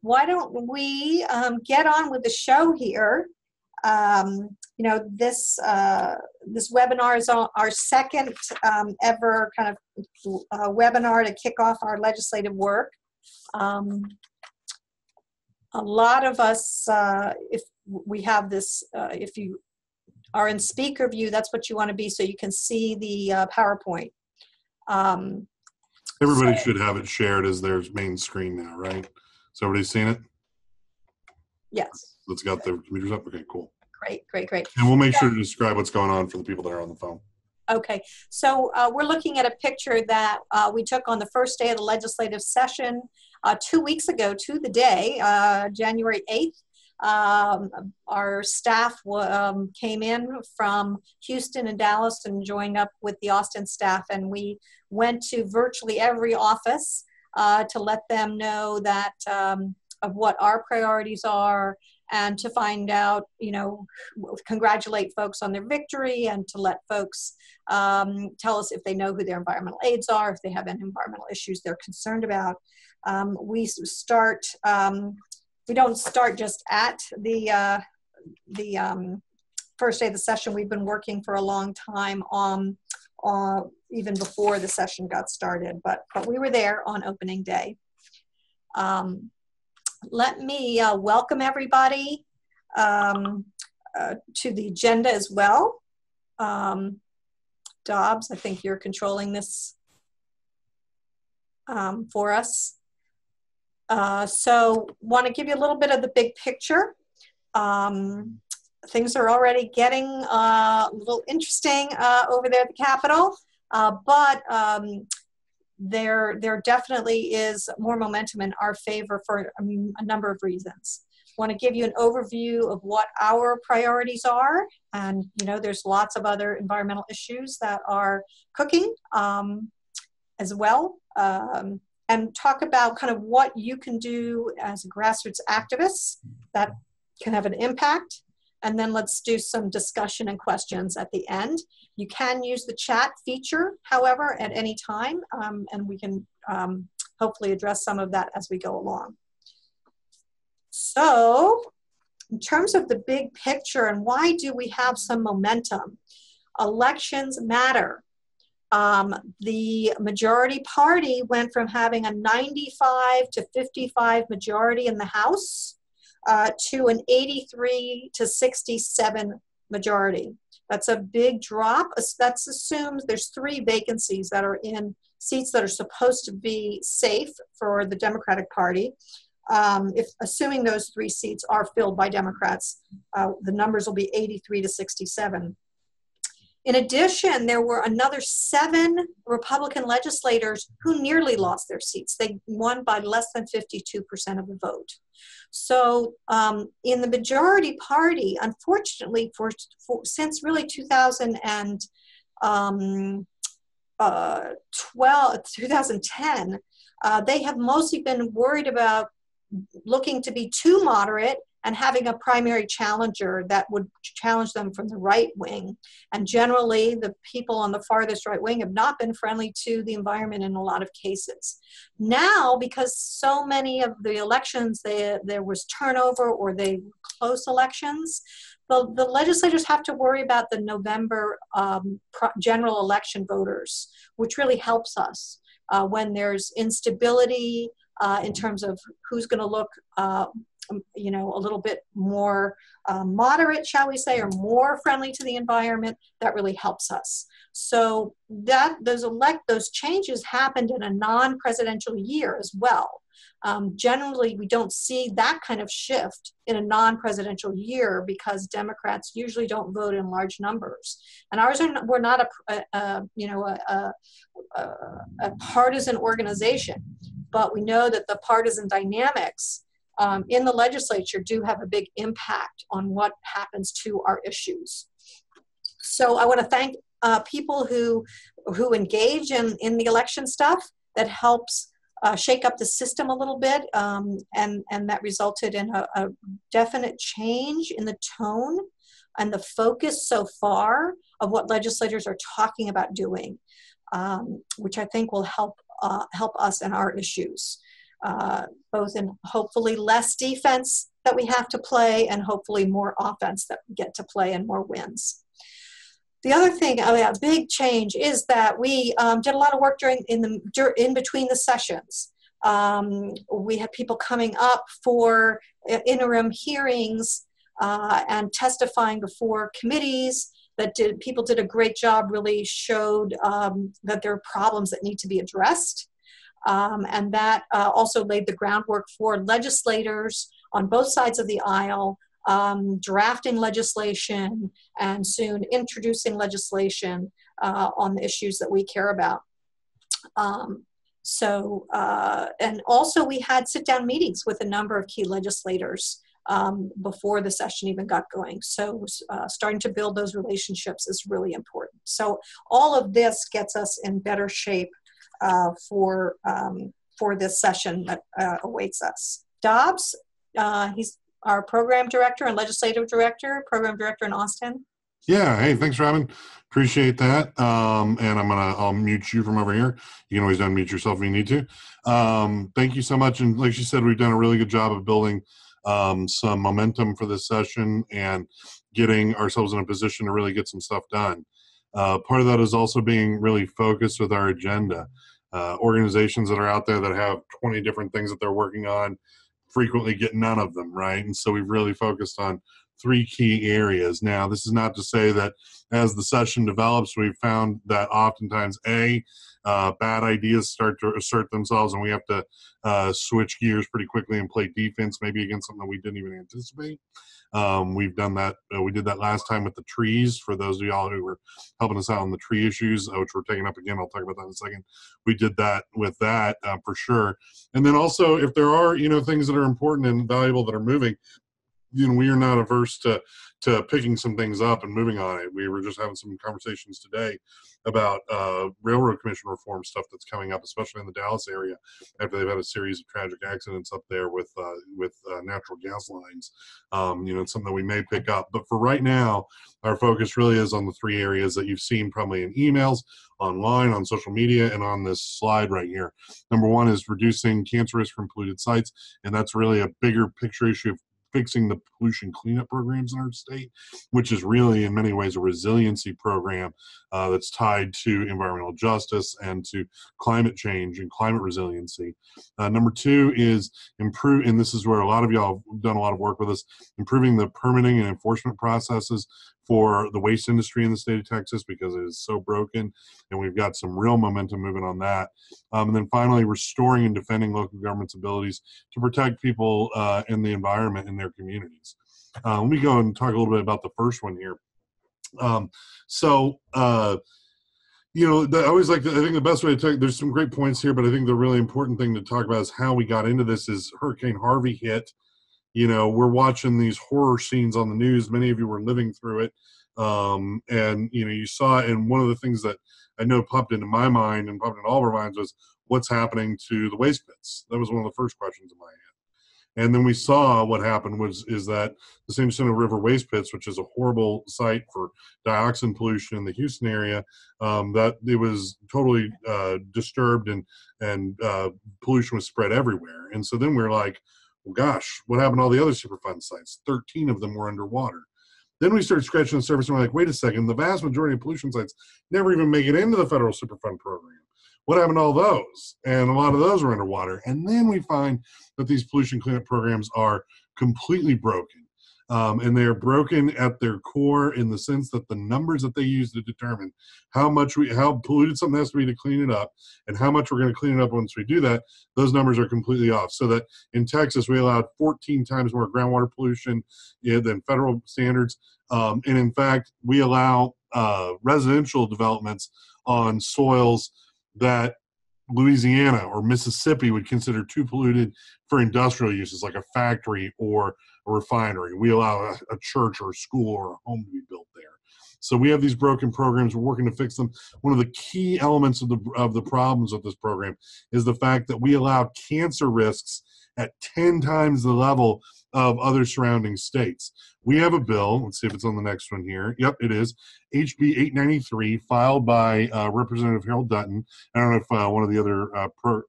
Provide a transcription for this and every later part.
why don't we get on with the show here? You know, this webinar is our second ever kind of webinar to kick off our legislative work. A lot of us, if we have this, if you are in speaker view, that's what you want to be so you can see the PowerPoint. Everybody should have it shared as their main screen now, right? So everybody's seen it? Yes. Let's got the computers up? Okay, cool. Great, great, great. And we'll make sure to describe what's going on for the people that are on the phone. Okay, so we're looking at a picture that we took on the first day of the legislative session 2 weeks ago to the day, January 8th. Our staff came in from Houston and Dallas and joined up with the Austin staff, and we went to virtually every office to let them know that of what our priorities are, and to find out, you know, congratulate folks on their victory, and to let folks tell us if they know who their environmental aides are, if they have any environmental issues they're concerned about. We don't start just at the first day of the session. We've been working for a long time on even before the session got started, but we were there on opening day. Let me welcome everybody to the agenda as well. Dobbs, I think you're controlling this for us. So want to give you a little bit of the big picture. Things are already getting a little interesting over there at the Capitol, but there definitely is more momentum in our favor for a number of reasons. I want to give you an overview of what our priorities are, and you know, there's lots of other environmental issues that are cooking as well, and talk about kind of what you can do as a grassroots activist that can have an impact. And then let's do some discussion and questions at the end. You can use the chat feature, however, at any time, and we can hopefully address some of that as we go along. So, in terms of the big picture and why do we have some momentum? Elections matter. The majority party went from having a 95 to 55 majority in the House to an 83 to 67 majority. That's a big drop. That assumes there's 3 vacancies that are in seats that are supposed to be safe for the Democratic Party. Assuming those 3 seats are filled by Democrats, the numbers will be 83 to 67. In addition, there were another 7 Republican legislators who nearly lost their seats. They won by less than 52% of the vote. So in the majority party, unfortunately, since really 2010, they have mostly been worried about looking to be too moderate and having a primary challenger that would challenge them from the right wing. And generally, the people on the farthest right wing have not been friendly to the environment in a lot of cases. Now, because so many of the elections, there was turnover or they were close elections, the legislators have to worry about the November general election voters, which really helps us when there's instability in terms of who's going to look you know, a little bit more moderate, shall we say, or more friendly to the environment. That really helps us. So those changes happened in a non-presidential year as well. Generally, we don't see that kind of shift in a non-presidential year because Democrats usually don't vote in large numbers. And we're not a partisan organization, but we know that the partisan dynamics in the legislature do have a big impact on what happens to our issues. So I want to thank people who engage in the election stuff. That helps shake up the system a little bit, and that resulted in a definite change in the tone and the focus so far of what legislators are talking about doing, which I think will help us and our issues. both in hopefully less defense that we have to play and hopefully more offense that we get to play and more wins. The other thing, a big change, is that we did a lot of work in between the sessions. We had people coming up for interim hearings and testifying before committees. People did a great job, really showed that there are problems that need to be addressed. And that also laid the groundwork for legislators on both sides of the aisle, drafting legislation and soon introducing legislation on the issues that we care about. And also we had sit-down meetings with a number of key legislators before the session even got going. So starting to build those relationships is really important. So all of this gets us in better shape for this session that awaits us. Dobbs, he's our program director and legislative director, program director in Austin. Yeah, hey, thanks, Robin. Appreciate that. And I'll mute you from over here. You can always unmute yourself if you need to. Thank you so much. And like she said, we've done a really good job of building some momentum for this session and getting ourselves in a position to really get some stuff done. Part of that is also being really focused with our agenda. Organizations that are out there that have 20 different things that they're working on frequently get none of them, right? And so we've really focused on 3 key areas. Now, this is not to say that as the session develops, we've found that oftentimes, bad ideas start to assert themselves and we have to switch gears pretty quickly and play defense, maybe against something that we didn't even anticipate. We've done that. We did that last time with the trees. For those of y'all who were helping us out on the tree issues, which we're taking up again, I'll talk about that in a second. We did that with that for sure. And then also, if there are things that are important and valuable that are moving, we are not averse to picking some things up and moving on it. We were just having some conversations today about railroad commission reform stuff that's coming up, especially in the Dallas area, after they've had a series of tragic accidents up there with natural gas lines. It's something that we may pick up. But for right now, our focus really is on the 3 areas that you've seen probably in emails, online, on social media, and on this slide right here. Number 1 is reducing cancer risk from polluted sites, and that's really a bigger picture issue of fixing the pollution cleanup programs in our state, which is really in many ways a resiliency program that's tied to environmental justice and to climate change and climate resiliency. Number 2 is improve, and this is where a lot of y'all have done a lot of work with us, improving the permitting and enforcement processes for the waste industry in the state of Texas, because it is so broken, and we've got some real momentum moving on that. And then finally, restoring and defending local government's abilities to protect people and the environment in their communities. Let me go and talk a little bit about the first one here. I always like to, I think the best way to take, there's some great points here, but I think the really important thing to talk about is how we got into this is Hurricane Harvey hit. We're watching these horror scenes on the news. Many of you were living through it. And you saw it, and one of the things that I know popped into my mind and popped into all of our minds was what's happening to the waste pits. That was one of the first questions in my head. And then we saw what happened is that the San Jacinto River waste pits, which is a horrible site for dioxin pollution in the Houston area, that it was totally disturbed and pollution was spread everywhere. And so then we're like, well, gosh, what happened to all the other Superfund sites? 13 of them were underwater. Then we started scratching the surface and we're like, wait a second, the vast majority of pollution sites never even make it into the federal Superfund program. What happened to all those? And a lot of those are underwater. And then we find that these pollution cleanup programs are completely broken. And they are broken at their core in the sense that the numbers that they use to determine how polluted something has to be to clean it up and how much we're going to clean it up once we do that, those numbers are completely off. So that in Texas, we allowed 14 times more groundwater pollution than federal standards. And in fact, we allow residential developments on soils that Louisiana or Mississippi would consider too polluted for industrial uses, like a factory or a refinery. We allow a church or a school or a home to be built there. So we have these broken programs. We're working to fix them. One of the key elements of the problems of this program is the fact that we allow cancer risks at 10 times the level of other surrounding states. We have a bill. Let's see if it's on the next one here. Yep, it is. HB 893, filed by Representative Harold Dutton. I don't know if one of the other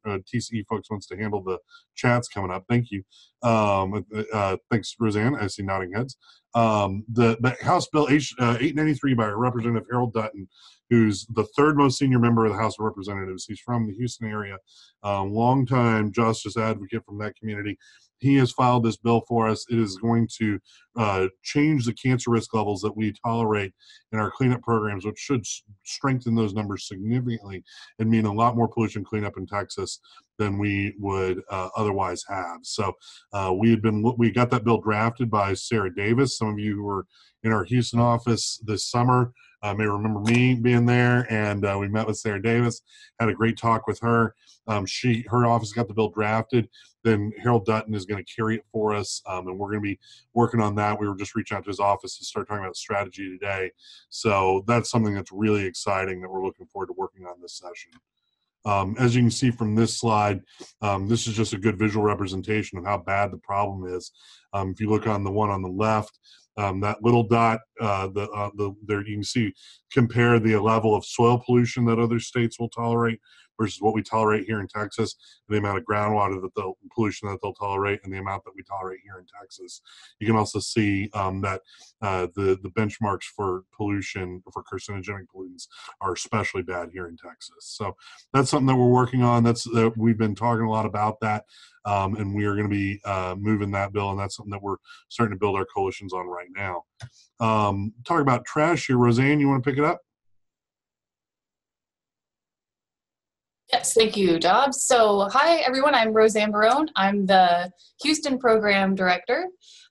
TCE folks wants to handle the chats coming up. Thank you. Thanks, Roseanne. I see nodding heads. The House Bill 893 by Representative Harold Dutton, who's the third most senior member of the House of Representatives. He's from the Houston area, longtime justice advocate from that community. He has filed this bill for us. It is going to change the cancer risk levels that we tolerate in our cleanup programs, which should strengthen those numbers significantly and mean a lot more pollution cleanup in Texas than we would otherwise have. So we got that bill drafted by Sarah Davis. Some of you who were in our Houston office this summer may remember me being there, and we met with Sarah Davis, had a great talk with her. Her office got the bill drafted. Then Harold Dutton is going to carry it for us, and we're going to be working on that. We were just reaching out to his office to start talking about strategy today. So that's something that's really exciting that we're looking forward to working on this session. As you can see from this slide, this is just a good visual representation of how bad the problem is. If you look on the one on the left, that little dot, there you can see, compare the level of soil pollution that other states will tolerate versus what we tolerate here in Texas, and the amount of groundwater pollution that they'll tolerate, and the amount that we tolerate here in Texas. You can also see that the benchmarks for pollution, for carcinogenic pollutants, are especially bad here in Texas. So that's something that we're working on. We've been talking a lot about that, and we are going to be moving that bill, and that's something that we're starting to build our coalitions on right now. Talk about trash here. Roseanne, you want to pick it up? Yes, thank you, Dobbs. So hi, everyone. I'm Roseanne Barone. I'm the Houston Program Director.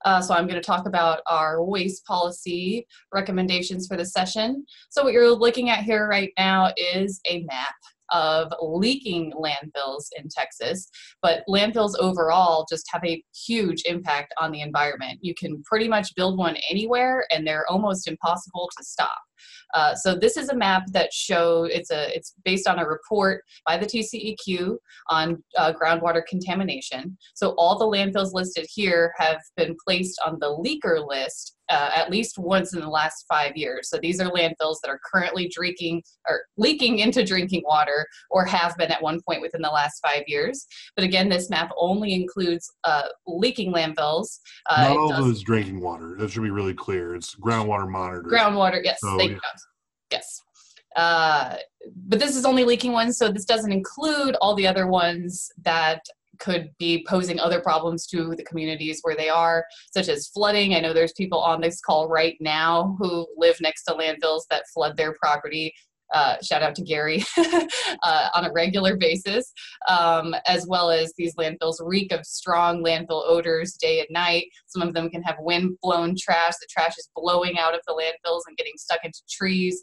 So I'm going to talk about our waste policy recommendations for the session. So what you're looking at here right now is a map of leaking landfills in Texas, but landfills overall just have a huge impact on the environment. You can pretty much build one anywhere, and they're almost impossible to stop. So this is a map that shows, it's based on a report by the TCEQ on groundwater contamination. So all the landfills listed here have been placed on the leaker list at least once in the last 5 years. So these are landfills that are currently leaking into drinking water, or have been at one point within the last 5 years. But again, this map only includes leaking landfills. Not all of it is drinking water. That should be really clear. It's groundwater monitoring. Groundwater, yes. So, thank you. Yes. But this is only leaking ones, so this doesn't include all the other ones that could be posing other problems to the communities where they are, such as flooding. I know there's people on this call right now who live next to landfills that flood their property. Shout out to Gary on a regular basis, as well as these landfills reek of strong landfill odors day and night. Some of them can have wind-blown trash. The trash is blowing out of the landfills and getting stuck into trees.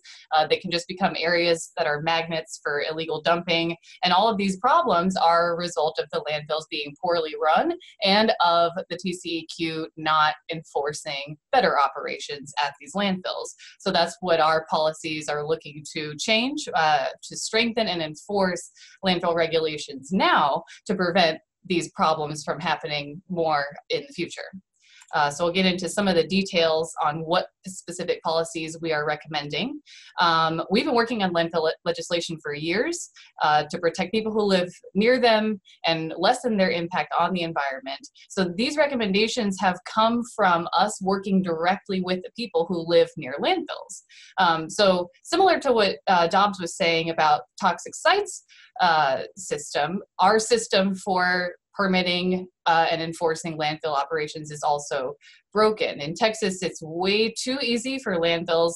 They can just become areas that are magnets for illegal dumping. And all of these problems are a result of the landfills being poorly run and of the TCEQ not enforcing better operations at these landfills. So that's what our policies are looking to change, to strengthen and enforce landfill regulations now to prevent these problems from happening more in the future. So we'll get into some of the details on what specific policies we are recommending. We've been working on landfill legislation for years to protect people who live near them and lessen their impact on the environment. So these recommendations have come from us working directly with the people who live near landfills. So similar to what Dobbs was saying about toxic sites system, our system for permitting and enforcing landfill operations is also broken. In Texas, it's way too easy for landfills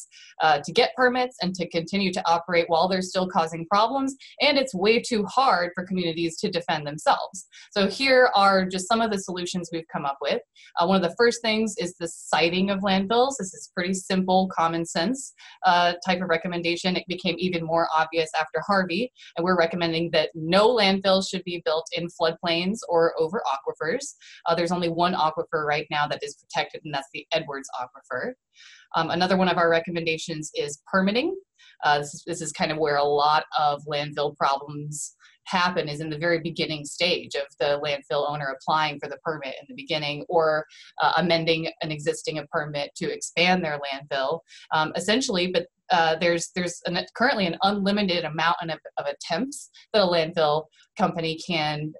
to get permits and to continue to operate while they're still causing problems, and it's way too hard for communities to defend themselves. So here are just some of the solutions we've come up with. One of the first things is the siting of landfills. This is pretty simple, common sense type of recommendation. It became even more obvious after Harvey, and we're recommending that no landfills should be built in floodplains or over aquifers. There's only one aquifer right now that is protected, and that's the Edwards Aquifer. Another one of our recommendations is permitting. This is kind of where a lot of landfill problems happen, is in the very beginning stage of the landfill owner applying for the permit in the beginning, or amending an existing permit to expand their landfill, essentially. But there's currently an unlimited amount of attempts that a landfill company can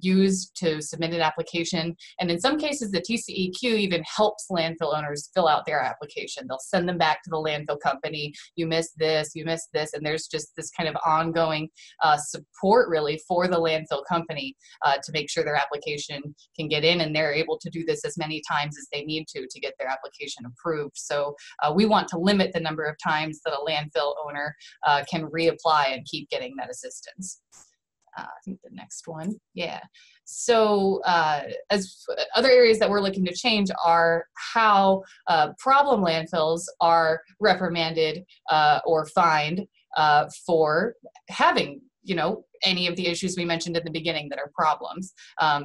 use to submit an application. And in some cases, the TCEQ even helps landfill owners fill out their application. They'll send them back to the landfill company. You missed this, you missed this. And there's just this kind of ongoing support really for the landfill company to make sure their application can get in, and they're able to do this as many times as they need to get their application approved. So we want to limit the number of times that a landfill owner can reapply and keep getting that assistance. I think the next one, yeah. So as other areas that we're looking to change are how problem landfills are reprimanded or fined for having, any of the issues we mentioned in the beginning that are problems.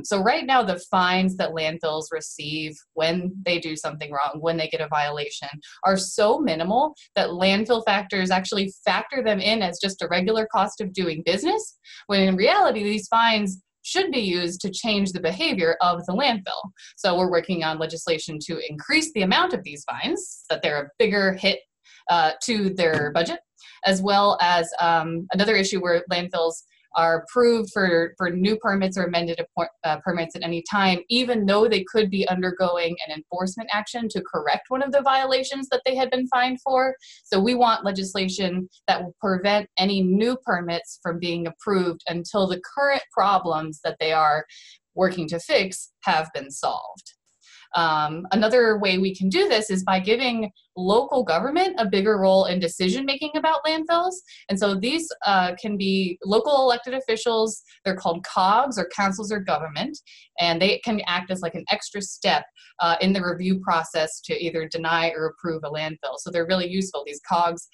So right now, the fines that landfills receive when they do something wrong, when they get a violation, are so minimal that landfill factors actually factor them in as just a regular cost of doing business, when in reality, these fines should be used to change the behavior of the landfill. So we're working on legislation to increase the amount of these fines, that they're a bigger hit to their budget, as well as another issue where landfills are approved for new permits or amended permits at any time, even though they could be undergoing an enforcement action to correct one of the violations that they had been fined for. So we want legislation that will prevent any new permits from being approved until the current problems that they are working to fix have been solved. Another way we can do this is by giving local government a bigger role in decision making about landfills. And so these can be local elected officials. They're called COGs, or councils of government, and they can act as like an extra step in the review process to either deny or approve a landfill. So they're really useful. These COGs,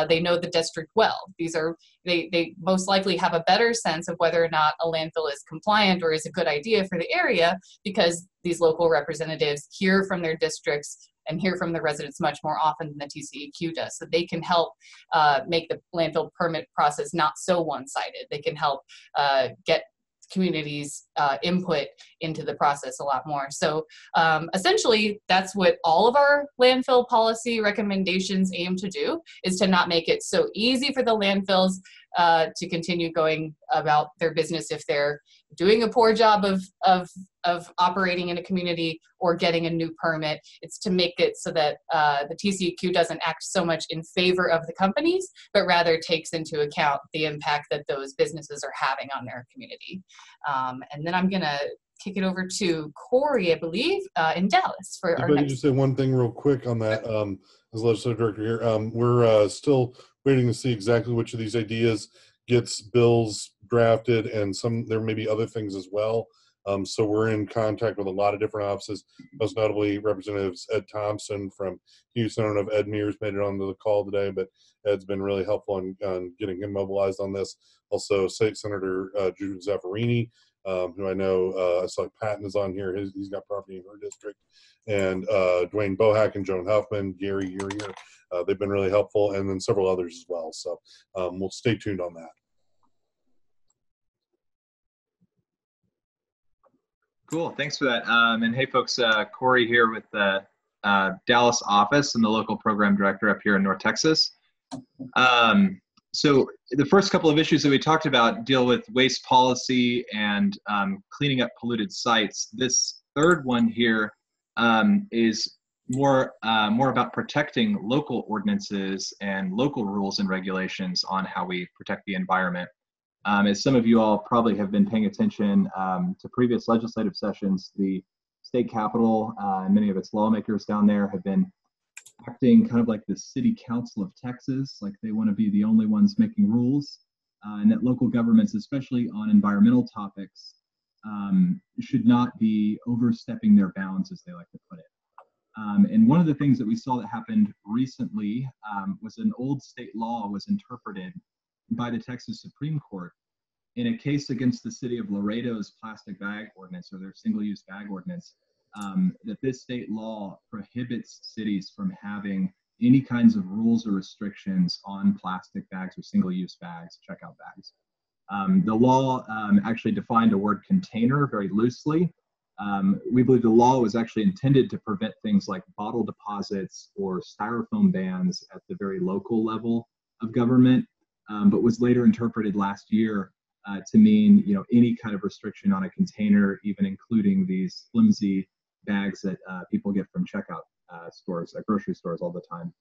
they know the district well. They most likely have a better sense of whether or not a landfill is compliant or is a good idea for the area, because these local representatives hear from their districts and hear from the residents much more often than the TCEQ does. So they can help make the landfill permit process not so one-sided. They can help get communities' input into the process a lot more. So essentially, that's what all of our landfill policy recommendations aim to do, is to not make it so easy for the landfills to continue going about their business if they're doing a poor job of operating in a community or getting a new permit. It's to make it so that the TCEQ doesn't act so much in favor of the companies, but rather takes into account the impact that those businesses are having on their community. And then I'm gonna kick it over to Corey, I believe, in Dallas for our next. If I could just say one thing real quick on that, as legislative director here, we're still waiting to see exactly which of these ideas gets bills drafted, and there may be other things as well. So we're in contact with a lot of different offices, most notably Representatives Ed Thompson from Houston. I don't know if Ed Mears made it onto the call today, but Ed's been really helpful on getting him mobilized on this. Also, State Senator Judy Zaffarini, who I know, I saw Patton is on here. He's got property in her district. And Dwayne Bohack and Joan Huffman, Gary, you're here. They've been really helpful, and then several others as well. So we'll stay tuned on that. Cool, thanks for that. And hey folks, Corey here with the Dallas office and the local program director up here in North Texas. So the first couple of issues that we talked about deal with waste policy and cleaning up polluted sites. This third one here is more about protecting local ordinances and local rules and regulations on how we protect the environment. As some of you all probably have been paying attention to previous legislative sessions, the state capitol and many of its lawmakers down there have been acting kind of like the City Council of Texas, like they want to be the only ones making rules, and that local governments, especially on environmental topics, should not be overstepping their bounds, as they like to put it. And one of the things that we saw that happened recently was an old state law was interpreted by the Texas Supreme Court in a case against the city of Laredo's plastic bag ordinance, or their single-use bag ordinance, that this state law prohibits cities from having any kinds of rules or restrictions on plastic bags or single-use bags, checkout bags. The law actually defined a word container very loosely. We believe the law was actually intended to prevent things like bottle deposits or styrofoam bans at the very local level of government, but was later interpreted last year to mean, any kind of restriction on a container, even including these flimsy bags that people get from checkout stores, at grocery stores all the time.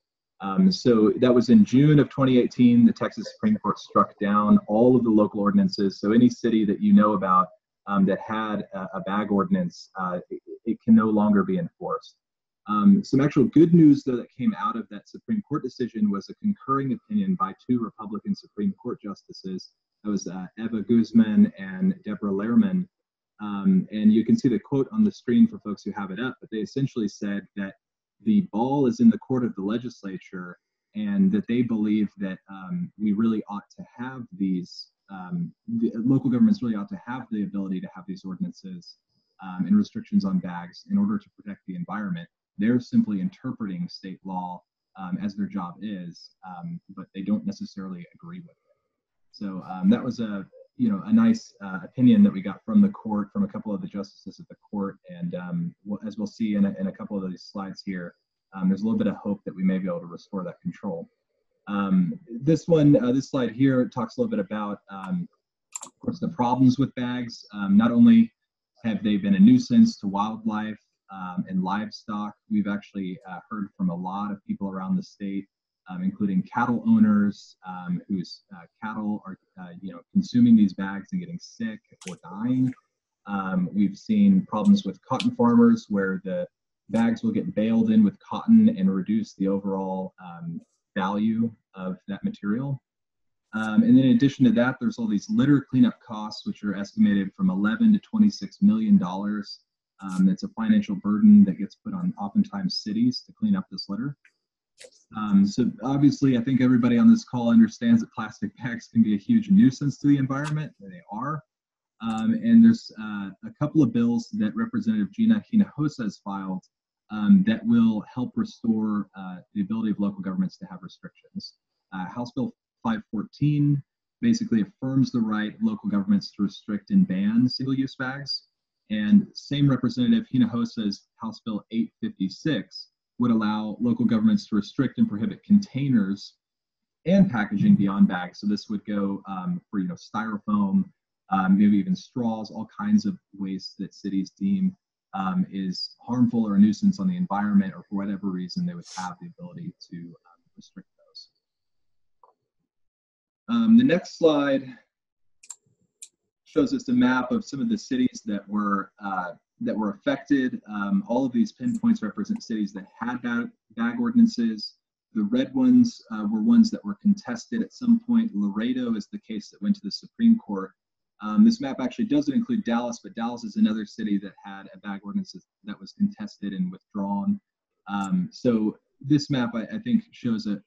So that was in June of 2018. The Texas Supreme Court struck down all of the local ordinances. So any city that you know about that had a bag ordinance, it can no longer be enforced. Some actual good news, though, that came out of that Supreme Court decision was a concurring opinion by 2 Republican Supreme Court justices. That was Eva Guzman and Deborah Lehrman. And you can see the quote on the screen for folks who have it up, but they essentially said that the ball is in the court of the legislature, and that they believe that we really ought to have these, the local governments really ought to have the ability to have these ordinances and restrictions on bags in order to protect the environment. They're simply interpreting state law as their job is, but they don't necessarily agree with it. So that was a nice opinion that we got from the court, from a couple of the justices of the court, and as we'll see in a couple of these slides here, there's a little bit of hope that we may be able to restore that control. This slide here talks a little bit about, of course, the problems with bags. Not only have they been a nuisance to wildlife and livestock, we've actually heard from a lot of people around the state, including cattle owners whose cattle are consuming these bags and getting sick or dying. We've seen problems with cotton farmers where the bags will get baled in with cotton and reduce the overall value of that material. And then in addition to that, there's all these litter cleanup costs, which are estimated from $11 to $26 million. It's a financial burden that gets put on oftentimes cities to clean up this litter. So obviously, I think everybody on this call understands that plastic bags can be a huge nuisance to the environment. They are. And there's a couple of bills that Representative Gina Hinojosa has filed that will help restore the ability of local governments to have restrictions. House Bill 514 basically affirms the right of local governments to restrict and ban single-use bags. And same Representative Hinojosa's House Bill 856 would allow local governments to restrict and prohibit containers and packaging beyond bags. So this would go for styrofoam, maybe even straws, all kinds of waste that cities deem is harmful or a nuisance on the environment, or for whatever reason they would have the ability to restrict those. The next slide shows us a map of some of the cities that were affected. All of these pinpoints represent cities that had bag ordinances. The red ones were ones that were contested at some point. Laredo is the case that went to the Supreme Court. This map actually doesn't include Dallas, but Dallas is another city that had a bag ordinance that was contested and withdrawn. So this map, I think, shows to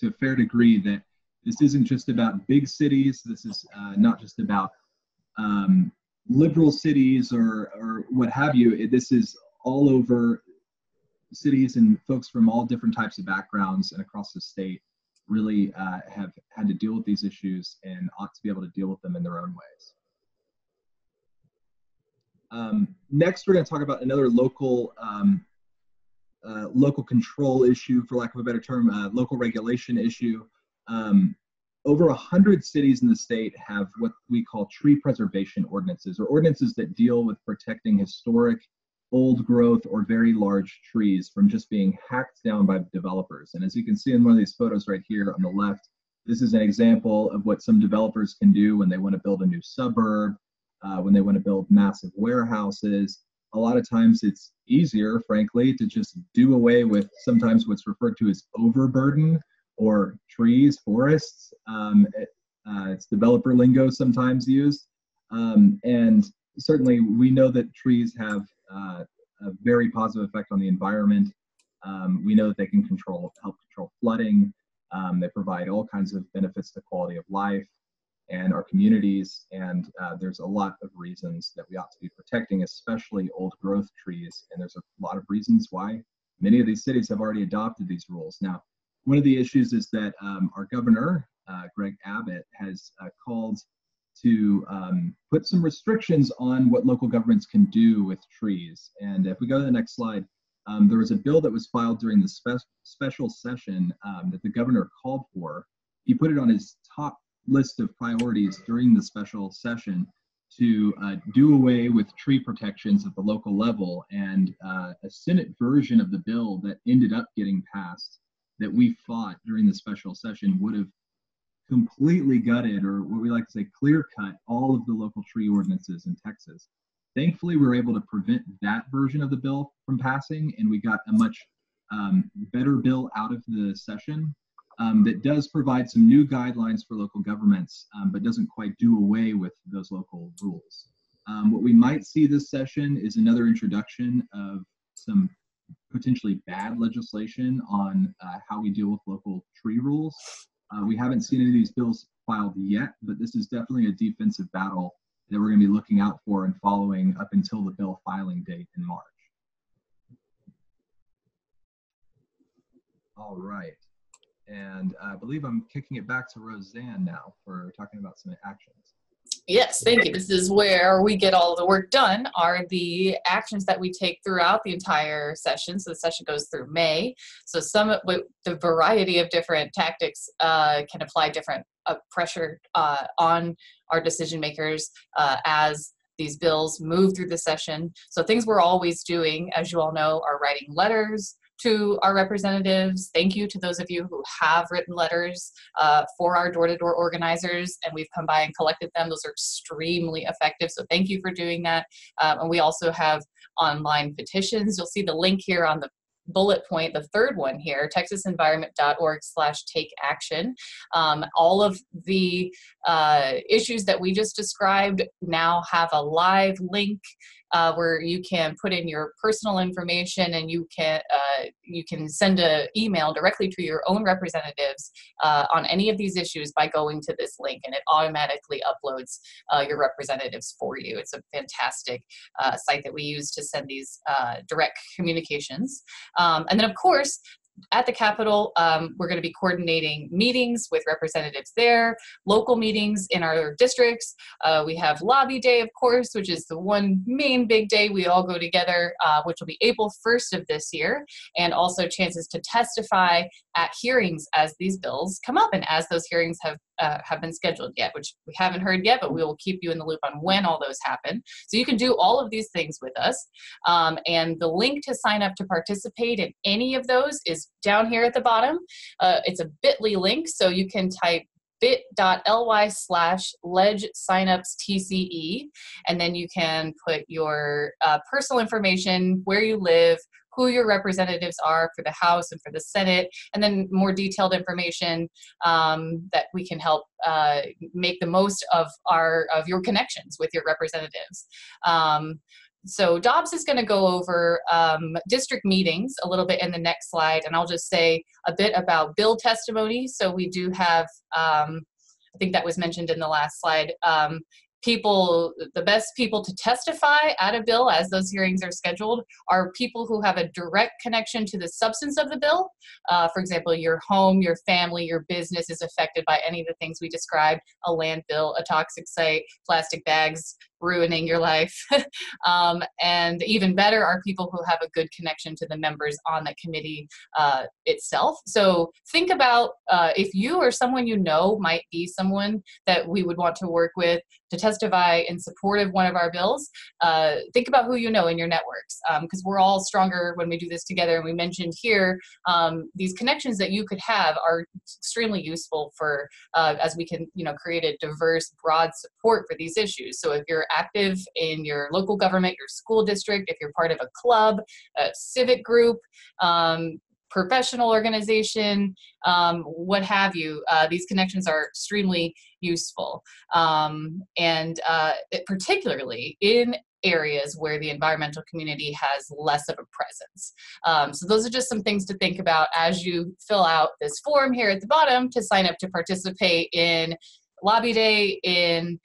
a fair degree that this isn't just about big cities. This is not just about liberal cities or what have you. This is all over cities, and folks from all different types of backgrounds and across the state really have had to deal with these issues and ought to be able to deal with them in their own ways. Next, we're going to talk about another local control issue, for lack of a better term, local regulation issue. Over 100 cities in the state have what we call tree preservation ordinances, or ordinances that deal with protecting historic, old growth, or very large trees from just being hacked down by developers. And as you can see in one of these photos right here on the left, this is an example of what some developers can do when they want to build a new suburb, when they want to build massive warehouses. A lot of times it's easier, frankly, to just do away with sometimes what's referred to as overburden, or trees, forests. It's developer lingo sometimes used. And certainly we know that trees have a very positive effect on the environment. We know that they can help control flooding. They provide all kinds of benefits to quality of life and our communities. And there's a lot of reasons that we ought to be protecting, especially old growth trees. And there's a lot of reasons why Many of these cities have already adopted these rules. Now, one of the issues is that our governor, Greg Abbott, has called to put some restrictions on what local governments can do with trees. And if we go to the next slide, there was a bill that was filed during the special session that the governor called for. He put it on his top list of priorities during the special session to do away with tree protections at the local level. And a Senate version of the bill that ended up getting passed that we fought during the special session would have completely gutted, or what we like to say, clear cut, all of the local tree ordinances in Texas. Thankfully, we were able to prevent that version of the bill from passing, and we got a much better bill out of the session that does provide some new guidelines for local governments, but doesn't quite do away with those local rules. What we might see this session is another introduction of some potentially bad legislation on how we deal with local tree rules. We haven't seen any of these bills filed yet, but this is definitely a defensive battle that we're going to be looking out for and following up until the bill filing date in March. All right. And I believe I'm kicking it back to Roseanne now for talking about some actions. Yes, thank you. This is where we get all the work done, are the actions that we take throughout the entire session. So the session goes through May. So the variety of different tactics can apply different pressure on our decision makers as these bills move through the session. So things we're always doing, as you all know, are writing letters to our representatives. Thank you to those of you who have written letters for our door-to-door organizers, and we've come by and collected them. Those are extremely effective, so thank you for doing that. And we also have online petitions. You'll see the link here on the bullet point, the third one here, texasenvironment.org/take-action. All of the issues that we just described now have a live link where you can put in your personal information, and you can send an email directly to your own representatives on any of these issues by going to this link, and it automatically uploads your representatives for you. It's a fantastic site that we use to send these direct communications. And then, of course, at the Capitol, we're going to be coordinating meetings with representatives there, local meetings in our districts. We have Lobby Day, of course, which is the one main big day we all go together, which will be April 1st of this year, and also chances to testify at hearings as these bills come up and as those hearings have been scheduled yet, which we haven't heard yet, but we will keep you in the loop on when all those happen. So you can do all of these things with us. And the link to sign up to participate in any of those is down here at the bottom. It's a bit.ly link, so you can type bit.ly/ledge-signups-TCE, and then you can put your personal information, where you live, who your representatives are for the House and for the Senate, and then more detailed information that we can help make the most of your connections with your representatives. So Dobbs is going to go over district meetings a little bit in the next slide, and I'll just say a bit about bill testimony. So we do have, I think that was mentioned in the last slide, the best people to testify at a bill as those hearings are scheduled are people who have a direct connection to the substance of the bill. For example, your home, your family, your business is affected by any of the things we described: a landfill, a toxic site, plastic bags ruining your life. And even better are people who have a good connection to the members on the committee itself. So think about if you or someone you know might be someone that we would want to work with to testify in support of one of our bills. Think about who you know in your networks, because we're all stronger when we do this together. And we mentioned here, these connections that you could have are extremely useful for as we can create a diverse, broad support for these issues. So if you're active in your local government, your school district, if you're part of a club, a civic group, professional organization, what have you, these connections are extremely useful. Particularly in areas where the environmental community has less of a presence. So those are just some things to think about as you fill out this form here at the bottom to sign up to participate in Lobby Day, in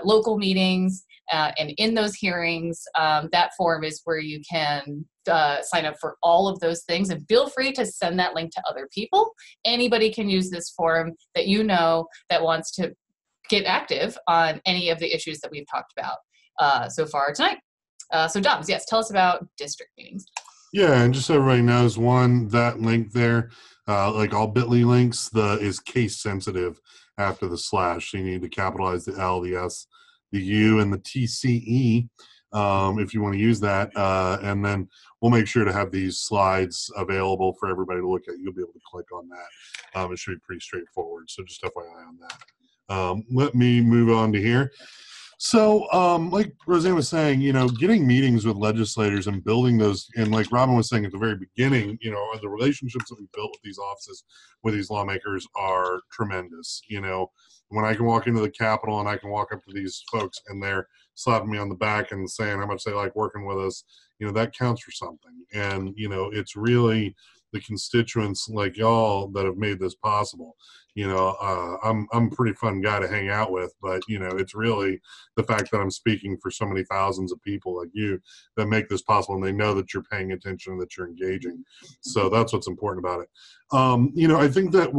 local meetings, And in those hearings, that form is where you can sign up for all of those things. And feel free to send that link to other people. Anybody can use this form that you know that wants to get active on any of the issues that we've talked about so far tonight. So Dobbs, yes, tell us about district meetings. Yeah, and just so everybody knows, that link there, like all bit.ly links, is case sensitive after the slash. So you need to capitalize the L, the S, the U, and the TCE if you want to use that. And then we'll make sure to have these slides available for everybody to look at. You'll be able to click on that. It should be pretty straightforward. So just FYI on that. Let me move on to here. So, like Roseanne was saying, getting meetings with legislators and building those, and like Robin was saying at the very beginning, the relationships that we built with these offices, with these lawmakers are tremendous. When I can walk into the Capitol and I can walk up to these folks and they're slapping me on the back and saying how much they like working with us, that counts for something. And, it's really the constituents like y'all that have made this possible. I'm a pretty fun guy to hang out with, but it's really the fact that I'm speaking for so many thousands of people like you that make this possible, and they know that you're paying attention and that you're engaging. So that's what's important about it. I think that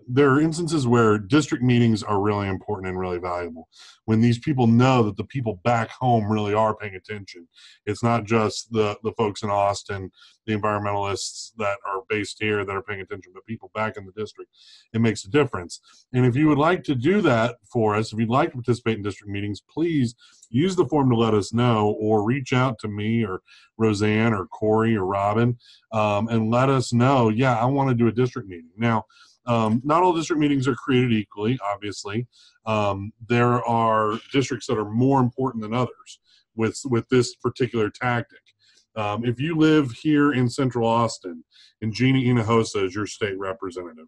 there are instances where district meetings are really important and really valuable. When these people know that the people back home really are paying attention. It's not just the folks in Austin, the environmentalists that are based here that are paying attention, but people back in the district. It makes a difference. And if you would like to do that for us, if you'd like to participate in district meetings, please use the form to let us know, or reach out to me or Roseanne or Corey or Robin and let us know, yeah, I want to do a district meeting. Now, not all district meetings are created equally, obviously. There are districts that are more important than others with this particular tactic. If you live here in Central Austin and Jeannie Hinojosa is your state representative,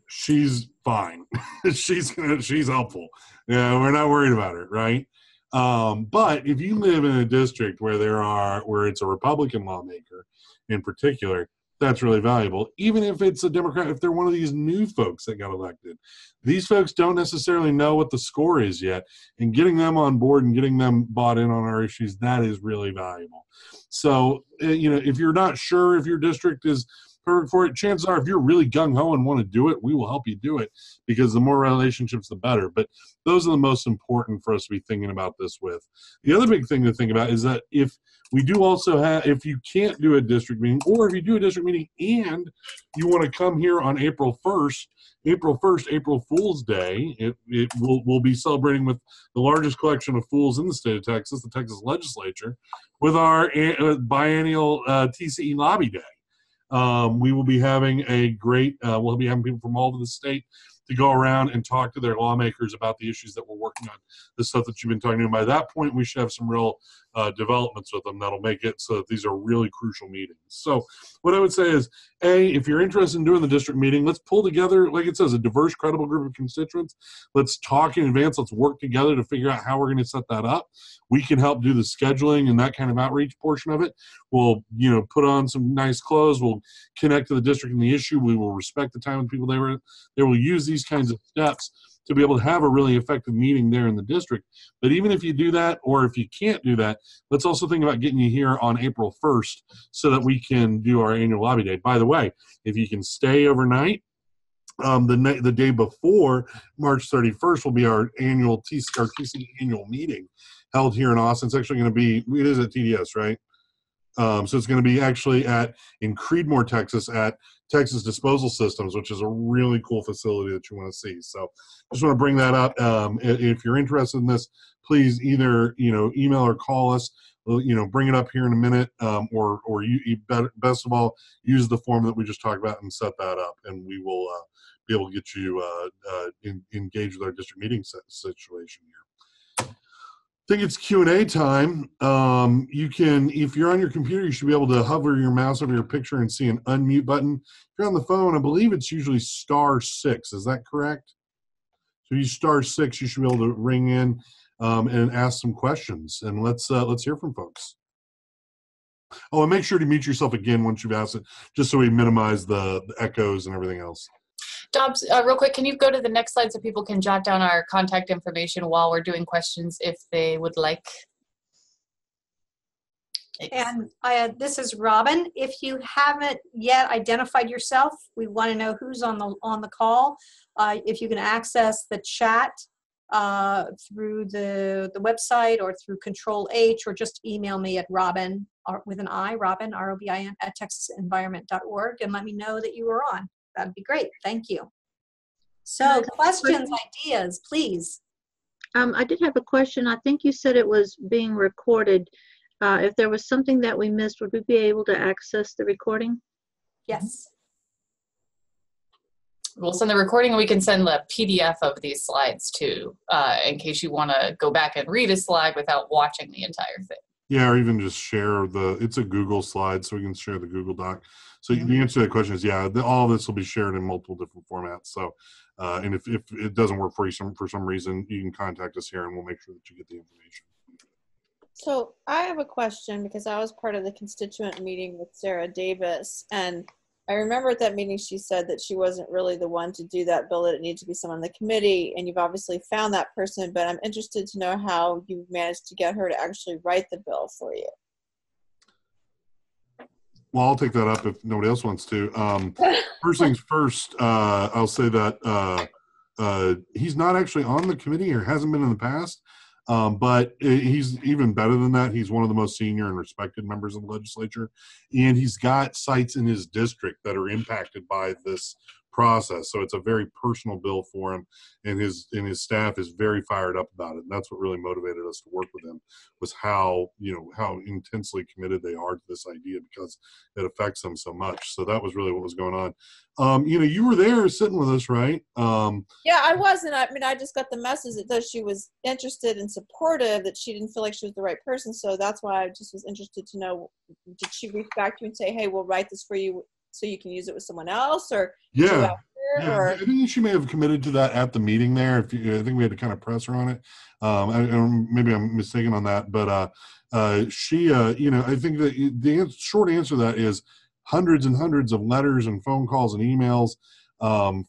she's fine. she's helpful. Yeah, we're not worried about her, right? But if you live in a district where it's a Republican lawmaker in particular, that's really valuable. Even if it's a Democrat, if they're one of these new folks that got elected, these folks don't necessarily know what the score is yet, and getting them on board and getting them bought in on our issues, that is really valuable. So, if you're not sure if your district is perfect for it, chances are if you're really gung-ho and want to do it, we will help you do it, because the more relationships, the better. But those are the most important for us to be thinking about this with. The other big thing to think about is that if you can't do a district meeting, or if you do a district meeting and you want to come here on April 1st, April Fool's Day, we'll be celebrating with the largest collection of fools in the state of Texas, the Texas legislature, with our biennial TCE lobby day. We will be having we'll be having people from all over the state to go around and talk to their lawmakers about the issues that we're working on, the stuff that you've been talking about. By that point, we should have some real developments with them that'll make it so that these are really crucial meetings. So what I would say is, if you're interested in doing the district meeting, let's pull together, like it says, a diverse, credible group of constituents. Let's talk in advance. Let's work together to figure out how we're going to set that up. We can help do the scheduling and that kind of outreach portion of it. We'll, put on some nice clothes. We'll connect to the district and the issue. We will respect the time of the people they will use these kinds of steps to be able to have a really effective meeting there in the district. But even if you do that, or if you can't do that, let's also think about getting you here on April 1st so that we can do our annual lobby day. By the way, if you can stay overnight, the day before March 31st will be our TCE annual meeting held here in Austin. It's actually going to be, it is at TDS, right? So it's going to be actually in Creedmoor, Texas, at Texas Disposal Systems, which is a really cool facility that you want to see. So just want to bring that up. If you're interested in this, please either email or call us. Bring it up here in a minute, or you best of all, use the form that we just talked about and set that up, and we will be able to get you engaged with our district meeting situation here. I think it's Q&A time. You can, if you're on your computer, you should be able to hover your mouse over your picture and see an unmute button. If you're on the phone, I believe it's usually *6. Is that correct? So you *6, you should be able to ring in and ask some questions. And let's hear from folks. Oh, and make sure to mute yourself again once you've asked it, just so we minimize the echoes and everything else. Dobbs, real quick, can you go to the next slide so people can jot down our contact information while we're doing questions if they would like? And this is Robin. If you haven't yet identified yourself, we want to know who's on the call. If you can access the chat through the website or through Control H, or just email me at Robin with an I, Robin, ROBIN at texasenvironment.org, and let me know that you were on. That'd be great. Thank you. So questions, ideas, please. I did have a question. I think you said it was being recorded. If there was something that we missed, would we be able to access the recording? Yes. We'll send the recording, and we can send the PDF of these slides too, in case you want to go back and read a slide without watching the entire thing. Yeah, or even just share it's a Google slide, so we can share the Google Doc. So the answer to that question is, yeah, all of this will be shared in multiple different formats. So, and if it doesn't work for you for some reason, you can contact us here, and we'll make sure that you get the information. So I have a question, because I was part of the constituent meeting with Sarah Davis, and I remember at that meeting she said that she wasn't really the one to do that bill, that it needed to be someone on the committee, and you've obviously found that person, but I'm interested to know how you managed to get her to actually write the bill for you. Well, I'll take that up if nobody else wants to. First things first, I'll say that he's not actually on the committee, or hasn't been in the past. But he's even better than that. He's one of the most senior and respected members of the legislature, and he's got sites in his district that are impacted by this process. So it's a very personal bill for him, and his staff is very fired up about it. And that's what really motivated us to work with him, was how intensely committed they are to this idea, because it affects them so much. So that was really what was going on. You were there sitting with us, right? Yeah, I was, and I just got the message that though she was interested and supportive, that she didn't feel like she was the right person. So that's why I just was interested to know, did she reach back to you and say, hey, we'll write this for you so you can use it with someone else? Or yeah, or? I think she may have committed to that at the meeting there. I think we had to kind of press her on it. Maybe I'm mistaken on that, but she, I think that the short answer to that is hundreds and hundreds of letters and phone calls and emails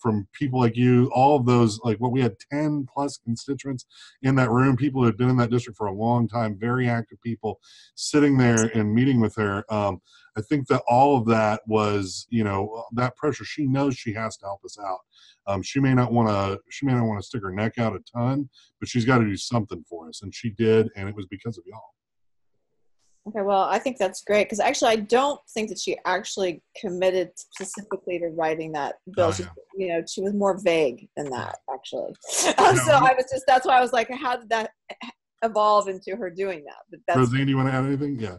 from people like you. All of those, like what we had 10 plus constituents in that room, people who had been in that district for a long time, very active people sitting there and meeting with her. I think that all of that was, that pressure. She knows she has to help us out. She may not want to stick her neck out a ton, but she's got to do something for us, and she did, and it was because of y'all. Okay, well, I think that's great, because actually I don't think that she actually committed specifically to writing that bill. She was more vague than that, actually. So that's why I was like, how did that evolve into her doing that? But that's Roseanne, do you want to add anything? Yeah.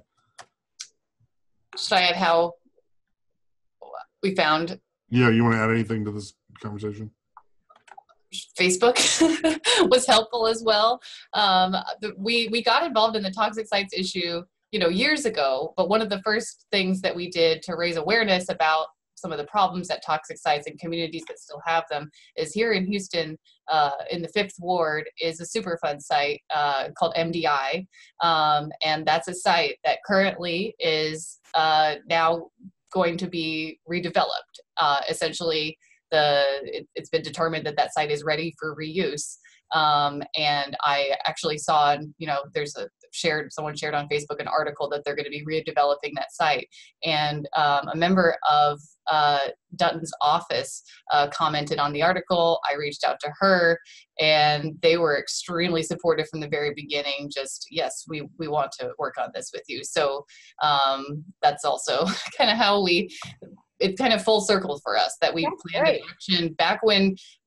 Should I add how we found? Yeah, you want to add anything to this conversation? Facebook was helpful as well. We got involved in the toxic sites issue, years ago, but one of the first things that we did to raise awareness about some of the problems at toxic sites and communities that still have them is here in Houston, in the 5th Ward, is a Superfund site called MDI. And that's a site that currently is now going to be redeveloped. Essentially, it's been determined that site is ready for reuse. And I actually saw, there's someone shared on Facebook an article that they're going to be redeveloping that site. And a member of Dutton's office commented on the article. I reached out to her, and they were extremely supportive from the very beginning. Just, yes, we want to work on this with you. So that's also kind of how it's kind of full circle for us that we planned an action back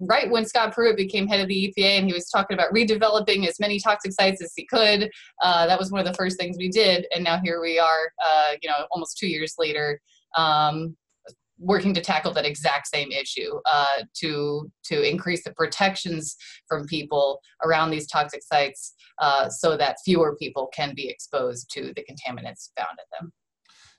right when Scott Pruitt became head of the EPA, and he was talking about redeveloping as many toxic sites as he could. That was one of the first things we did. And now here we are, almost 2 years later, working to tackle that exact same issue, to increase the protections from people around these toxic sites, so that fewer people can be exposed to the contaminants found at them.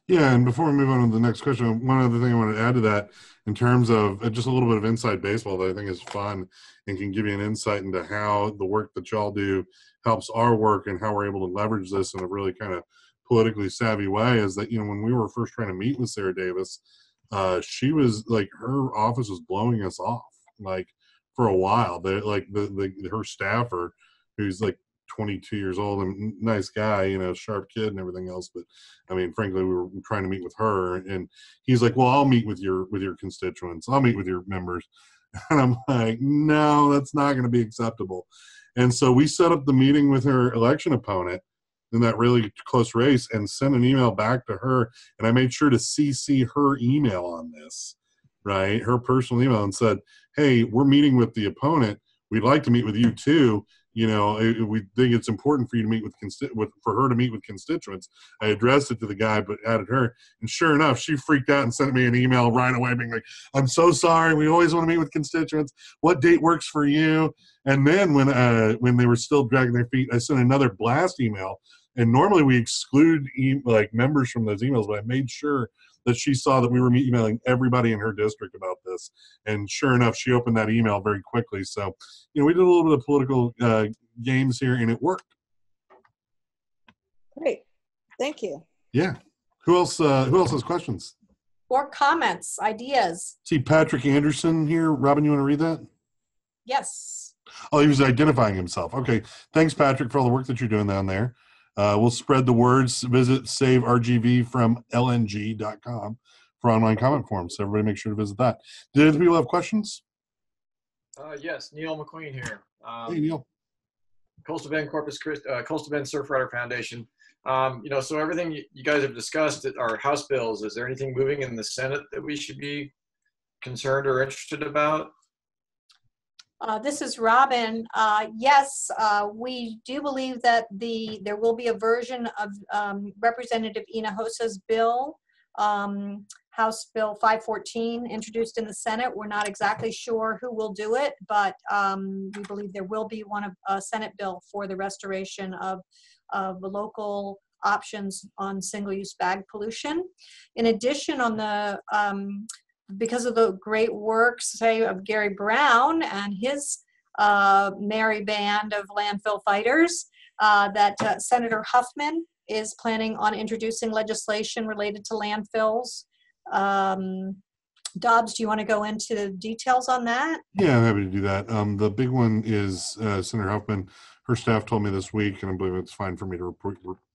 Yeah, and before we move on to the next question, one other thing I want to add to that, in terms of just a little bit of inside baseball that I think is fun and can give you an insight into how the work that y'all do helps our work and how we're able to leverage this in a really kind of politically savvy way, is that, when we were first trying to meet with Sarah Davis, she was like, her office was blowing us off like for a while. They like her staffer, who's like 22 years old and nice guy, you know, sharp kid and everything else. But I mean, frankly, we were trying to meet with her, and he's like, well, I'll meet with your constituents. I'll meet with your members. And I'm like, no, that's not going to be acceptable. And so we set up the meeting with her election opponent in that really close race and sent an email back to her. And I made sure to CC her email on this, right? Her personal email, and said, hey, we're meeting with the opponent. We'd like to meet with you too. You know, we think it's important for you to meet for her to meet with constituents. I addressed it to the guy, but added her. And sure enough, she freaked out and sent me an email right away being like, I'm so sorry. We always want to meet with constituents. What date works for you? And then when they were still dragging their feet, I sent another blast email. And normally we exclude like members from those emails, but I made sure that she saw that we were emailing everybody in her district about this. And sure enough, she opened that email very quickly. So, you know, we did a little bit of political games here, and it worked. Great. Thank you. Yeah. Who else has questions? Or comments, ideas? See Patrick Anderson here. Robin, you want to read that? Yes. Oh, he was identifying himself. Okay. Thanks, Patrick, for all the work that you're doing down there. We'll spread the words. Visit savergvfromlng.com for online comment forums. So everybody make sure to visit that. Did other people have questions? Yes, Neil McQueen here. Hey, Neil. Coastal Bend Coastal Bend Surfrider Foundation. You know, so everything you guys have discussed are House bills. Is there anything moving in the Senate that we should be concerned or interested about? This is Robin. Yes, we do believe that there will be a version of Representative Hinojosa's bill, House Bill 514, introduced in the Senate. We're not exactly sure who will do it, but we believe there will be a Senate bill for the restoration of the local options on single-use bag pollution. In addition, on the because of the great work, say, of Gary Brown and his merry band of landfill fighters, that Senator Huffman is planning on introducing legislation related to landfills. Dobbs, do you want to go into the details on that? Yeah, I'm happy to do that. The big one is Senator Huffman. Her staff told me this week, and I believe it's fine for me to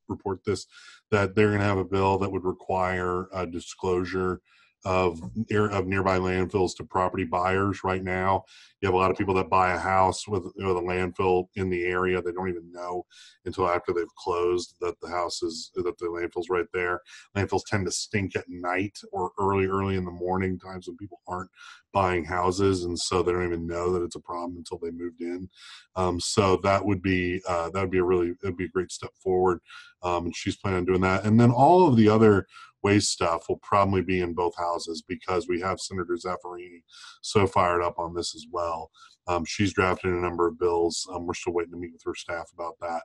report this, that they're going to have a bill that would require a disclosure of nearby landfills to property buyers. Right now, you have a lot of people that buy a house with a landfill in the area. They don't even know until after they've closed that the landfill's right there. Landfills tend to stink at night or early in the morning, times when people aren't buying houses, and so they don't even know that it's a problem until they moved in. So that would be a great step forward. And she's planning on doing that. And then all of the other waste stuff will probably be in both houses, because we have Senator Zaffarini so fired up on this as well. She's drafted a number of bills. We're still waiting to meet with her staff about that.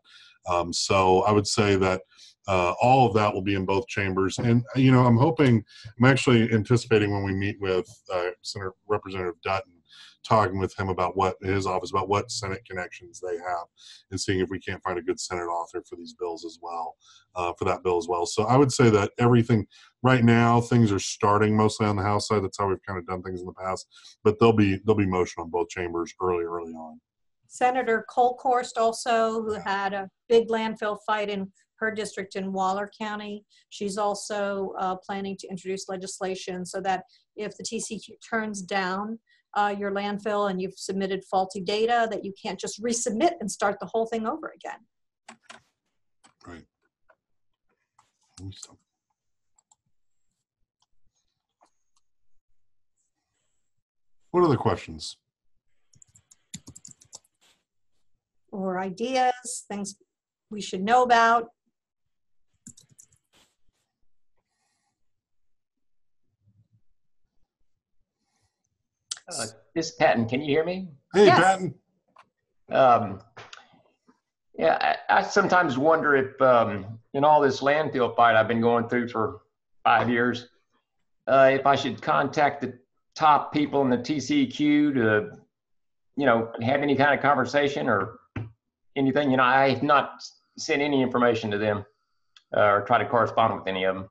So I would say that all of that will be in both chambers. And, you know, I'm actually anticipating when we meet with Senator Representative Dutton, talking with him about what Senate connections they have, and seeing if we can't find a good Senate author for these bills as well, for that bill as well. So I would say that everything right now, things are starting mostly on the House side. That's how we've kind of done things in the past, but there'll be motion on both chambers early on. Senator Colkhorst also, who had a big landfill fight in her district in Waller County. She's also planning to introduce legislation so that if the TCE turns down your landfill and you've submitted faulty data, that you can't just resubmit and start the whole thing over again. Right. What other questions? Or ideas, things we should know about? This is Patton. Can you hear me? Hey, Yes. Patton. Yeah, I sometimes wonder if in all this landfill fight I've been going through for 5 years, if I should contact the top people in the TCEQ to, you know, have any kind of conversation or anything. You know, I have not sent any information to them or try to correspond with any of them.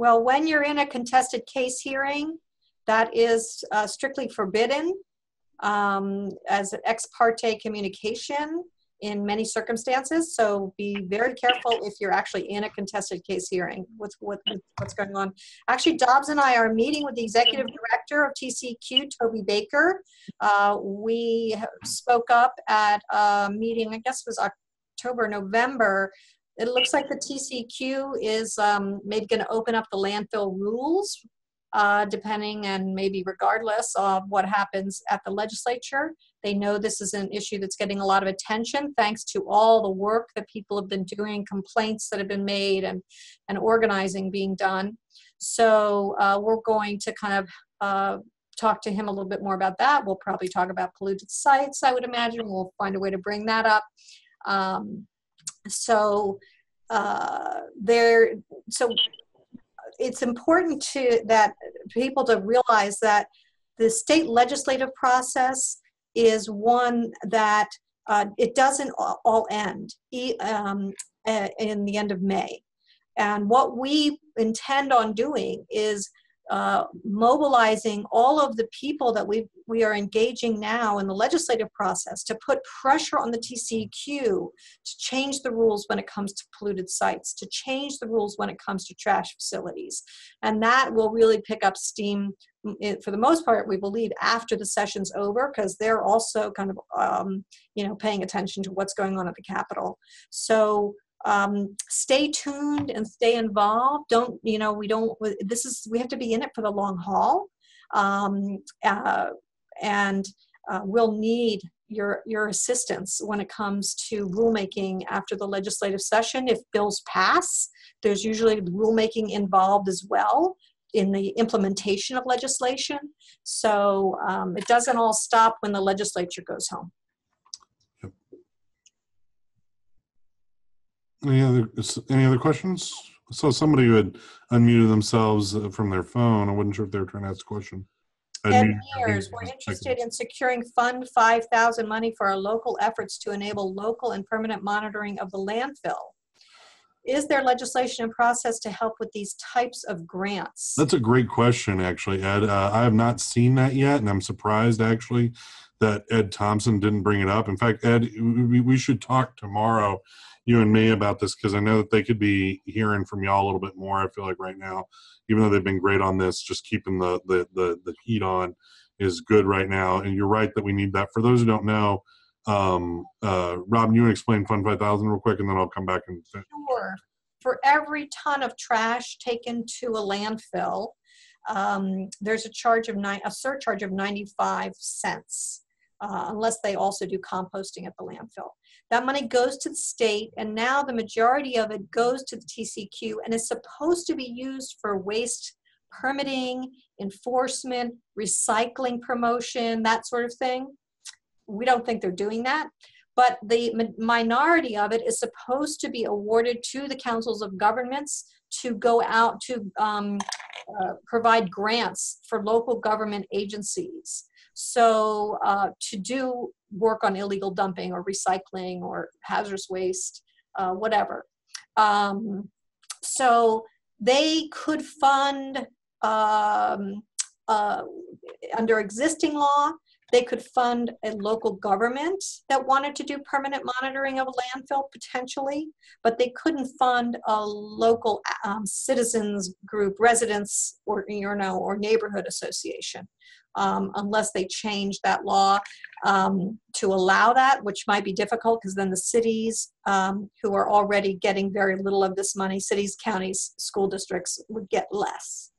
Well, when you're in a contested case hearing, that is strictly forbidden as an ex parte communication in many circumstances. So be very careful if you're actually in a contested case hearing. What's going on? Actually, Dobbs and I are meeting with the executive director of TCEQ, Toby Baker. We spoke up at a meeting, I guess it was October, November. It looks like the TCEQ is maybe going to open up the landfill rules, depending and maybe regardless of what happens at the legislature. They know this is an issue that's getting a lot of attention thanks to all the work that people have been doing, complaints that have been made, and organizing being done. So we're going to kind of talk to him a little bit more about that. We'll probably talk about polluted sites, I would imagine. We'll find a way to bring that up. So it's important that people to realize that the state legislative process is one that it doesn't all end in the end of May. And what we intend on doing is mobilizing all of the people that we are engaging now in the legislative process to put pressure on the TCEQ to change the rules when it comes to polluted sites, to change the rules when it comes to trash facilities. And that will really pick up steam, for the most part, we believe, after the session's over, because they're also kind of paying attention to what's going on at the Capitol. So stay tuned and stay involved. We have to be in it for the long haul. And we'll need your assistance when it comes to rulemaking after the legislative session. If bills pass, there's usually rulemaking involved as well in the implementation of legislation. So it doesn't all stop when the legislature goes home. Any other questions? So somebody who had unmuted themselves from their phone. I wasn't sure if they were trying to ask a question. Engineers, we're interested in securing Fund 5,000 money for our local efforts to enable local and permanent monitoring of the landfill. Is there legislation in process to help with these types of grants? That's a great question, actually, Ed. I have not seen that yet, and I'm surprised, actually, that Ed Thompson didn't bring it up. In fact, Ed, we should talk tomorrow, you and me, about this, because I know that they could be hearing from y'all a little bit more. I feel like right now, even though they've been great on this, just keeping the heat on is good right now. And you're right that we need that. For those who don't know, Rob, you want to explain Fund 5,000 real quick, and then I'll come back and finish. Sure. For every ton of trash taken to a landfill, there's a surcharge of 95 cents, unless they also do composting at the landfill. That money goes to the state, and now the majority of it goes to the TCEQ and is supposed to be used for waste permitting, enforcement, recycling promotion, that sort of thing. We don't think they're doing that. But the minority of it is supposed to be awarded to the councils of governments to go out to provide grants for local government agencies. So to do work on illegal dumping or recycling or hazardous waste, whatever. So they could fund, under existing law, they could fund a local government that wanted to do permanent monitoring of a landfill, potentially, but they couldn't fund a local citizens group, residents, or neighborhood association, unless they change that law to allow that, which might be difficult because then the cities who are already getting very little of this money, cities, counties, school districts, would get less.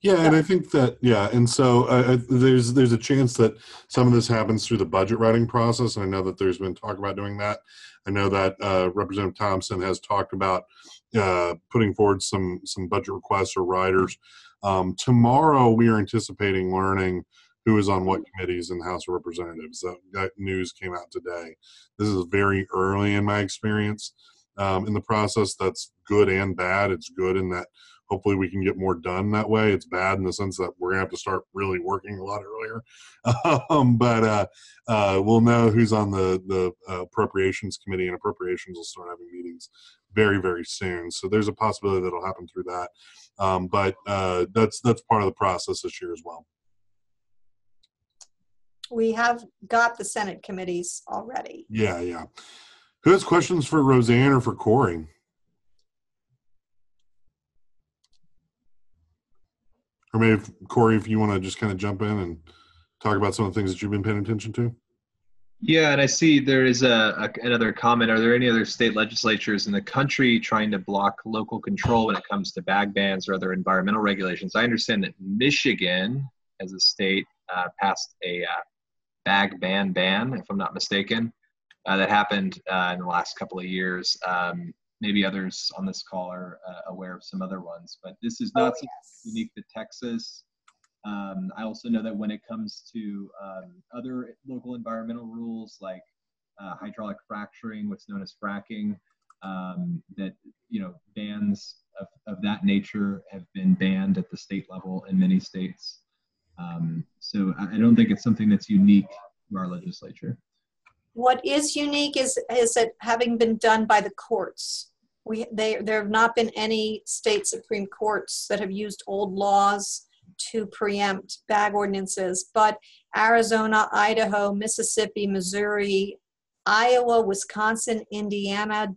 Yeah, and I think that, and so there's a chance that some of this happens through the budget writing process, and I know that there's been talk about doing that. I know that Representative Thompson has talked about putting forward some budget requests or riders. Tomorrow, we are anticipating learning who is on what committees in the House of Representatives. That news came out today. This is very early in my experience in the process. That's good and bad. It's good in that hopefully we can get more done that way. It's bad in the sense that we're gonna have to start really working a lot earlier. But we'll know who's on the Appropriations Committee, and Appropriations will start having meetings very, very soon. So there's a possibility that it'll happen through that. But that's part of the process this year as well. We have got the Senate committees already. Yeah, yeah. Who has questions for Roseanne or for Corey? Or maybe, Corey, if you want to just kind of jump in and talk about some of the things that you've been paying attention to. Yeah, and I see there is another comment. Are there any other state legislatures in the country trying to block local control when it comes to bag bans or other environmental regulations? I understand that Michigan, as a state, passed a bag ban, if I'm not mistaken. That happened in the last couple of years. Maybe others on this call are aware of some other ones, but this is not unique to Texas. I also know that when it comes to other local environmental rules like hydraulic fracturing, what's known as fracking, that bans of that nature have been banned at the state level in many states. So I don't think it's something that's unique to our legislature. What is unique is it having been done by the courts. There have not been any state Supreme Courts that have used old laws to preempt bag ordinances, but Arizona, Idaho, Mississippi, Missouri, Iowa, Wisconsin, Indiana,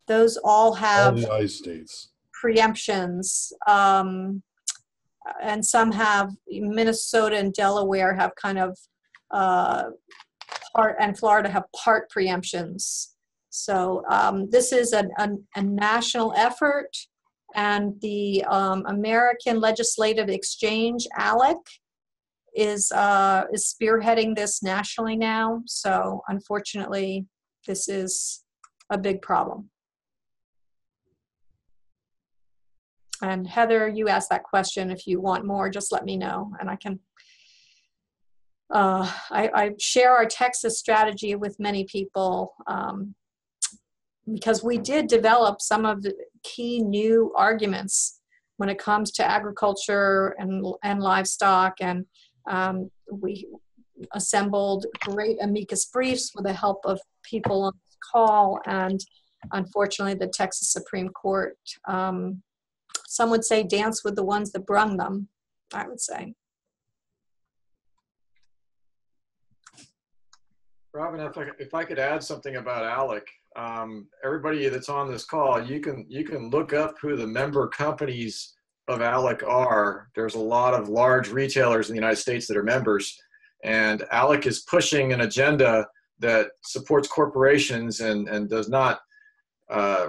those all have all the I states preemptions, and some have. Minnesota and Delaware have kind of part, and Florida have part preemptions. So this is a national effort, and the American Legislative Exchange, ALEC, is spearheading this nationally now. So unfortunately, this is a big problem. And Heather, you asked that question. If you want more, just let me know, and I can. I share our Texas strategy with many people because we did develop some of the key new arguments when it comes to agriculture and livestock, and we assembled great amicus briefs with the help of people on this call, and unfortunately the Texas Supreme Court, some would say, dance with the ones that brung them, I would say. Robin, if I could add something about ALEC, everybody that's on this call, you can look up who the member companies of ALEC are. There's a lot of large retailers in the United States that are members, and ALEC is pushing an agenda that supports corporations and does not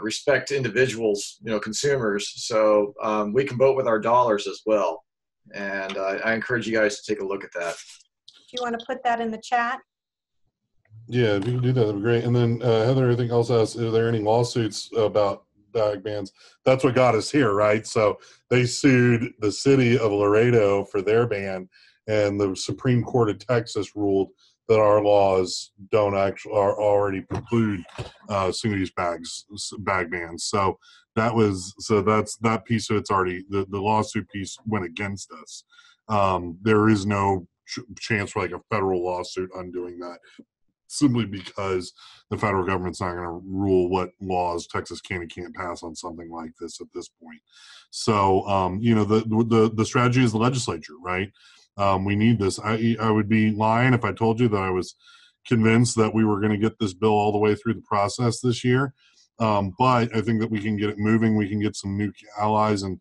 respect individuals, consumers. So we can vote with our dollars as well, and I encourage you guys to take a look at that. Do you want to put that in the chat? Yeah, if you can do that, that'd be great. And then Heather, I think also asked, are there any lawsuits about bag bans? That's what got us here, right? So they sued the city of Laredo for their ban, and the Supreme Court of Texas ruled that our laws don't actually are already preclude single-use bag bans. So that's that piece of it's already the lawsuit piece went against us. There is no chance for like a federal lawsuit undoing that, simply because the federal government's not going to rule what laws Texas can and can't pass on something like this at this point. So, the strategy is the legislature, right? We need this. I would be lying if I told you that I was convinced that we were going to get this bill all the way through the process this year. But I think that we can get it moving. We can get some new allies and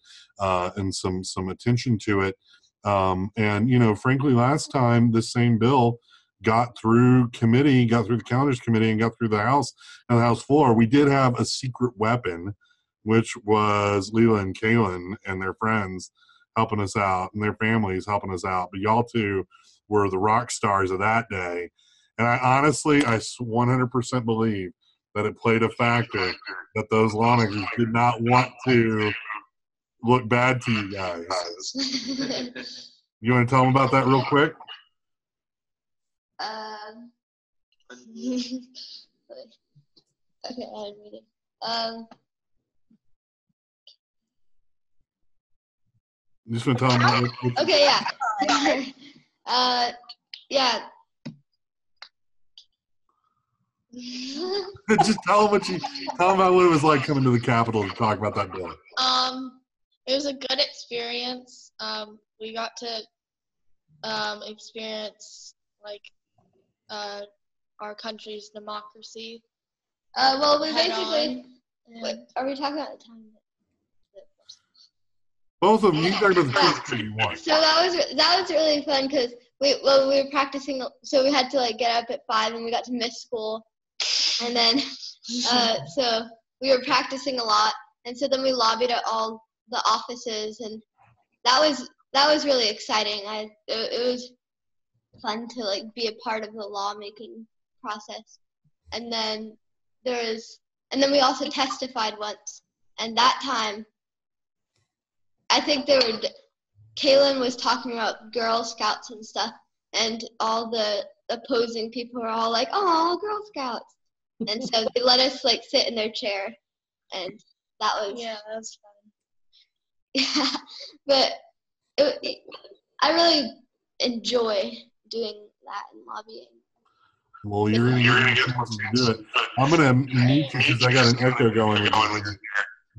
some attention to it. Frankly, last time this same bill got through the calendars committee and got through the House and the House floor, we did have a secret weapon, which was Leela and Kaylin and their friends helping us out and their families helping us out. But y'all two were the rock stars of that day. And I honestly, I 100% believe that it played a factor that those lawmakers did not want to look bad to you guys. You want to tell them about that real quick? Okay, I'm reading. You just want to tell them okay, yeah. Yeah. Just tell them about what it was like coming to the Capitol to talk about that bill. It was a good experience. We got to experience like our country's democracy. Well, we head basically. on, Wait, are we talking about the time? Both of them. You can talk about the first two you want. So that was really fun because we were practicing. So we had to like get up at 5, and we got to miss school, and then so we were practicing a lot, and so then we lobbied at all the offices, and that was really exciting. It was fun to like be a part of the lawmaking process, and then we also testified once, and that time I think Kaylin was talking about Girl Scouts and stuff, and all the opposing people were all like, "Oh, Girl Scouts," and so they let us like sit in their chair, and that was fun. Yeah, but I really enjoy doing that and lobbying. Well, you're going to get chances to do it. I'm going to mute you because I got an echo going with you here.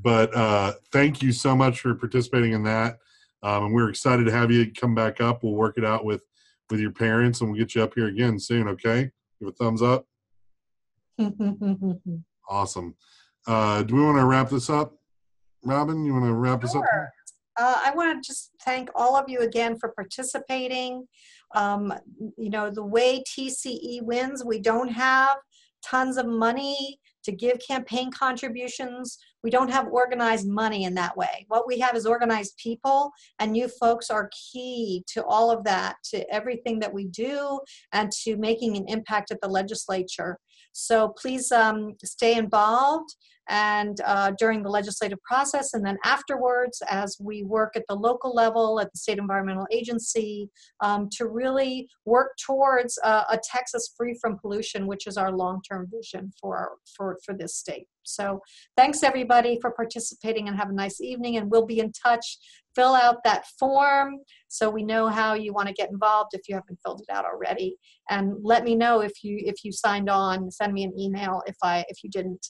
But thank you so much for participating in that. And we're excited to have you come back up. We'll work it out with your parents, and we'll get you up here again soon, okay? Give a thumbs up. Awesome. Do we want to wrap this up? Robin, you want to wrap this up? Sure. I want to just thank all of you again for participating. You know, the way TCE wins, we don't have tons of money to give campaign contributions. We don't have organized money in that way. What we have is organized people, and you folks are key to all of that, to everything that we do, and to making an impact at the legislature. So please stay involved and during the legislative process, and then afterwards as we work at the local level at the State Environmental Agency to really work towards a Texas free from pollution, which is our long-term vision for this state. So thanks everybody for participating, and have a nice evening, and we'll be in touch. Fill out that form so we know how you want to get involved if you haven't filled it out already, and let me know if you signed on. Send me an email if you didn't.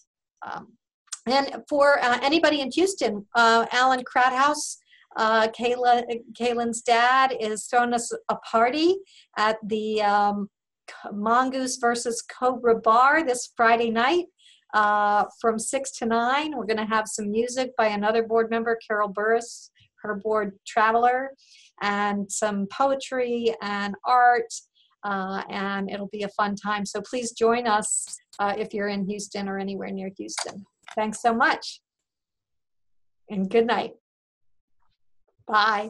And for anybody in Houston, Alan Krathouse, Kaylin's dad, is throwing us a party at the Mongoose versus Cobra Bar this Friday night from 6 to 9. We're going to have some music by another board member, Carol Burris, her board Traveler, and some poetry and art, and it'll be a fun time. So please join us if you're in Houston or anywhere near Houston. Thanks so much, and good night. Bye.